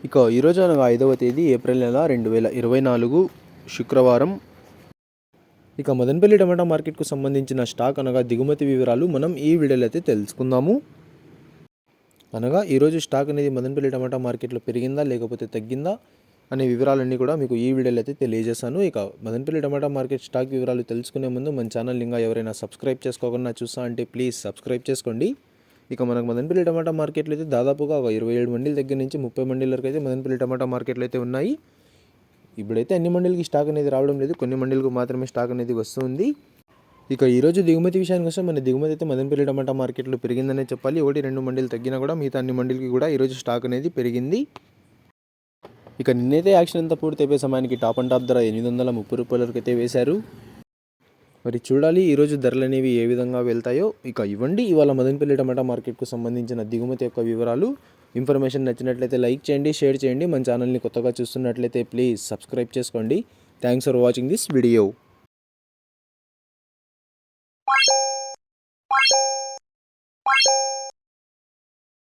ఇక ఈరోజు అనగా 5వ తేదీ ఏప్రిల్ నెల 2024 శుక్రవారం. ఇక మదనపల్లి టమాటా మార్కెట్కు సంబంధించిన స్టాక్ అనగా దిగుమతి వివరాలు మనం ఈ వీడియోలో అయితే తెలుసుకుందాము. అనగా ఈరోజు స్టాక్ అనేది మదనపల్లి టమాటా మార్కెట్లో పెరిగిందా లేకపోతే తగ్గిందా అనే వివరాలన్నీ కూడా మీకు ఈ వీడియోలో అయితే తెలియజేశాను. ఇక మదనపల్లి టమాటా మార్కెట్ స్టాక్ వివరాలు తెలుసుకునే ముందు మన ఛానల్ ఇంకా ఎవరైనా సబ్స్క్రైబ్ చేసుకోకుండా చూస్తా అంటే ప్లీజ్ సబ్స్క్రైబ్ చేసుకోండి. ఇక మనకు మదనపల్లి టమాటా మార్కెట్లో అయితే దాదాపుగా ఒక 27 మండీల దగ్గర నుంచి 30 మండీల వరకు అయితే మదనపల్లి టమాటా మార్కెట్లో అయితే ఉన్నాయి. ఇప్పుడైతే అన్ని మండీలకి స్టాక్ అనేది రావడం లేదు, కొన్ని మండీలకు మాత్రమే స్టాక్ అనేది వస్తుంది. ఇక ఈరోజు దిగుమతి విషయానికి వస్తే మన దిగుమతి అయితే మదనపల్లి టమాటా మార్కెట్లో పెరిగిందనే చెప్పాలి. 1-2 మండీలు తగ్గినా కూడా మిగతా అన్ని మండీలకి కూడా ఈరోజు స్టాక్ అనేది పెరిగింది. ఇక నిన్నైతే యాక్షన్ అంతా పూర్తి అయిపోయే సమయానికి టాప్ అండ్ టాప్ ధర 830 రూపాయల వరకు అయితే వేశారు. మరి చూడాలి ఈరోజు ధరలు అనేవి ఏ విధంగా వెళ్తాయో. ఇక ఇవ్వండి ఇవాళ మదనపల్లి టమాటా మార్కెట్కు సంబంధించిన దిగుమతి యొక్క వివరాలు. ఇన్ఫర్మేషన్ నచ్చినట్లయితే లైక్ చేయండి, షేర్ చేయండి. మన ఛానల్ని కొత్తగా చూస్తున్నట్లయితే ప్లీజ్ సబ్స్క్రైబ్ చేసుకోండి. Thanks for watching this video.